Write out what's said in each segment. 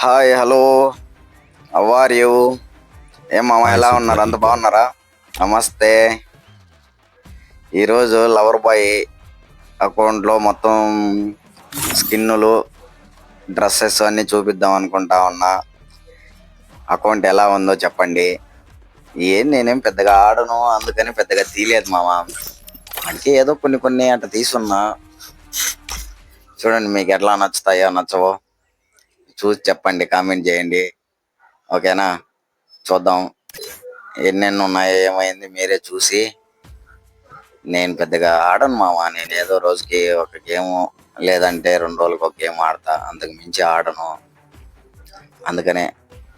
Hi, hello, how are you? ఏం మామ, hi ఎలా సూపర్ ఉన్నారు? అంత డూపర్. బాగున్నారా? నమస్తే. ఈరోజు లవర్ బాయ్ అకౌంట్లో మొత్తం స్కిన్నులు, డ్రెస్సెస్ అన్నీ చూపిద్దాం అనుకుంటా ఉన్నా. అకౌంట్ ఎలా ఉందో చెప్పండి. నేనేం పెద్దగా ఆడను, అందుకని పెద్దగా తీయలేదు మామ. అంటే ఏదో కొన్ని కొన్ని అట్లా తీసున్నా. చూడండి, మీకు ఎట్లా నచ్చుతాయో నచ్చవో చూసి చెప్పండి, కామెంట్ చేయండి. ఓకేనా? చూద్దాం ఎన్నెన్ని ఉన్నాయో ఏమైంది మీరే చూసి. నేను పెద్దగా ఆడను మామ. నేను ఏదో రోజుకి ఒక గేమ్, లేదంటే 2 రోజులకు ఒక గేమ్ ఆడతా, అంతకు మించి ఆడను. అందుకనే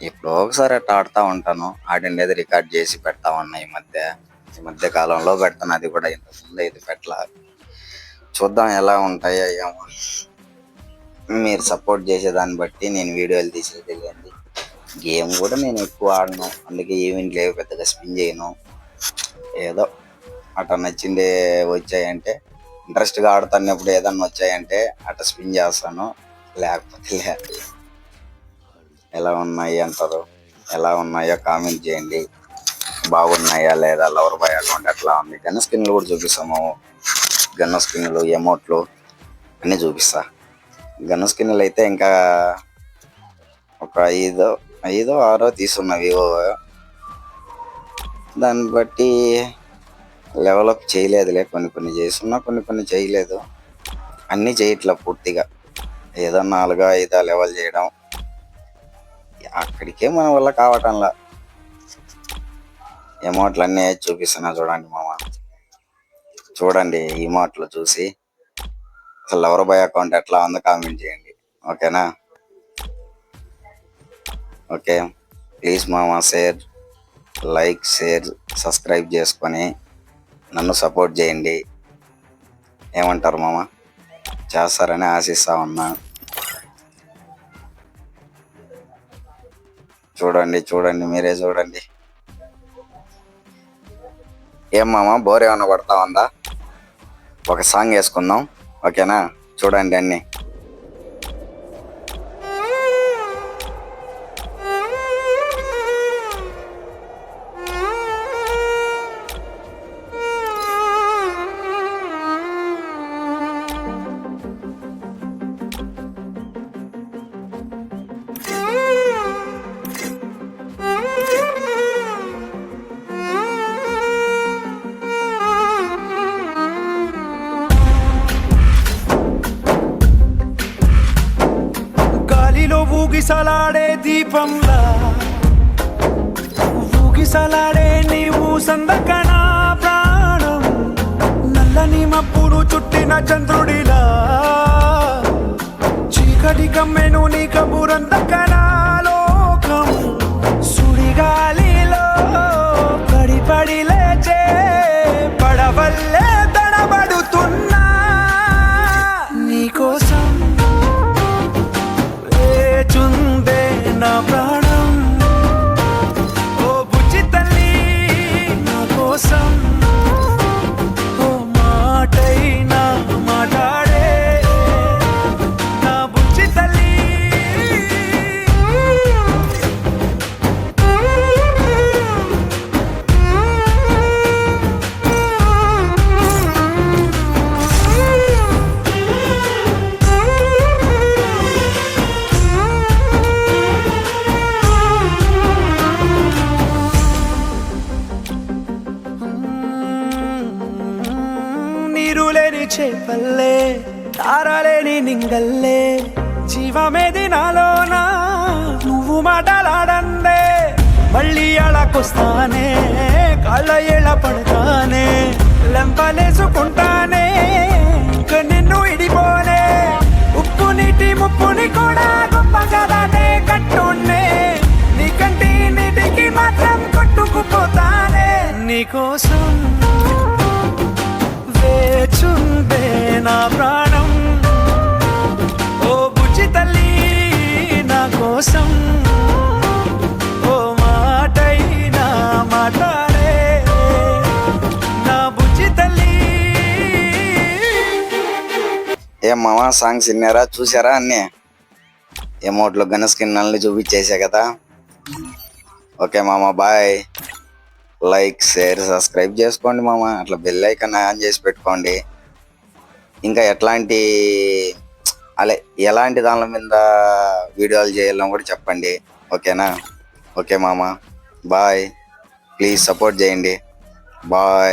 ఎప్పుడో ఒకసారి అట్లా ఆడుతూ ఉంటాను. ఆడిండేది రికార్డ్ చేసి పెడతా ఉన్నా ఈ మధ్య కాలంలో పెడతాను. అది కూడా ఇంతకుముందు ఇది పెట్టలా. చూద్దాం ఎలా ఉంటాయో ఏమో. మీరు సపోర్ట్ చేసేదాన్ని బట్టి నేను వీడియోలు తీసేది. గేమ్ కూడా నేను ఎక్కువ ఆడను, అందుకే ఈవెంట్ లేవు, పెద్దగా స్పిన్ చేయను. ఏదో అట్లా నచ్చిందే వచ్చాయంటే, ఇంట్రెస్ట్గా ఆడుతున్నప్పుడు ఏదన్నా వచ్చాయంటే అట్లా స్పిన్ చేస్తాను. లేకపోతే ఎలా ఉన్నాయి అంటారు, ఎలా ఉన్నాయో కామెంట్ చేయండి. బాగున్నాయా లేదా, లవర్ బాయ్ అకౌంట్ ఎట్లా ఉంది, గన్న స్కిన్లు కూడా చూపిస్తాము. గన్న స్కిన్లు, ఎమోట్లు అన్నీ చూపిస్తా. గన్న స్కిన్లు అయితే ఇంకా ఒక ఐదో ఆరో తీసున్నా వివో. దాన్ని బట్టి లెవలప్ చేయలేదులే. కొన్ని కొన్ని చేస్తున్నా, కొన్ని కొన్ని చేయలేదు. అన్నీ చేయట్లా పూర్తిగా. ఏదో 4 5 లెవెల్ చేయడం, అక్కడికే మన వల్ల కావటంలా. ఎమోట్లు అన్నీ చూపిస్తున్నా చూడండి మామ. చూడండి ఎమోట్లు చూసి అసలు లవర్ బాయ్ అకౌంట్ ఎట్లా ఉందో కామెంట్ చేయండి. ఓకేనా? ఓకే, ప్లీజ్ మామ, లైక్, షేర్, సబ్స్క్రైబ్ చేసుకొని నన్ను సపోర్ట్ చేయండి. ఏమంటారు మామ? చేస్తారని ఆశిస్తా ఉన్నా. చూడండి మీరే చూడండి. ఏం మామ, బోర్ ఏమన్నా కొడతా ఉందా? ఒక సాంగ్ వేసుకుందాం. ఓకేనా? చూడండి అన్నీ. గాలిలో ఊగిసలాడే దీపంలా ఊగిసలాడే నీవు సందకనా ప్రాణం. నల్లని మబ్బులు చుట్టిన చంద్రుడిలా చీకటి కమ్మెను నీ కబురందకనా లోకం. సుడిగాలిలో పడి పడి లేచే పడవల్లే తడబడుతున్నా నీకోసం వేచుందే నా ప్రాణం. ఓ బుజ్జి తల్లి నా కోసం, ఓ మాటైనా మాట్లాడే నా బుజ్జి తల్లి. నీరు లేని చేపల్లే, తారలేని నింగల్లే, జీవమేది నాలోనా నువ్వు మాటలాడందే. మళ్ళీ అళకొస్తానే, కాళ్ళ ఏళ్ళ పడతానే, లెంపలేసుకుంటానే, ఇంక నిన్ను ఇడిపోనే. ఉప్పు నీటి ముప్పుని కూడా గొప్పగా దాటే కట్టున్నే, నీ కంటి నీటికి మాత్రం కొట్టుకుపోతానే. నీకోసం వేచుందే నా ప్రాణం. ఓ బుజ్జి తల్లి నా కోసం, ఓ మాటైనా మాట్లాడే నా బుజ్జి తల్లి. ఏం మామ, సాంగ్స్ విన్నారా, చూసారా అన్నీ? ఎమోట్లో గన స్కిన్ అన్ని చూపించేసా కదా. ఓకే మామ, బాయ్. లైక్, షేర్, సబ్స్క్రైబ్ చేసుకోండి మామ. అట్లా బెల్ ఐకాన్ ఆన్ చేసి పెట్టుకోండి. ఇంకా ఎలాంటి దానిల మీద వీడియోలు చేయాలని కూడా చెప్పండి. ఓకేనా? ఓకే మామ, బాయ్. ప్లీజ్ సపోర్ట్ చేయండి. బాయ్.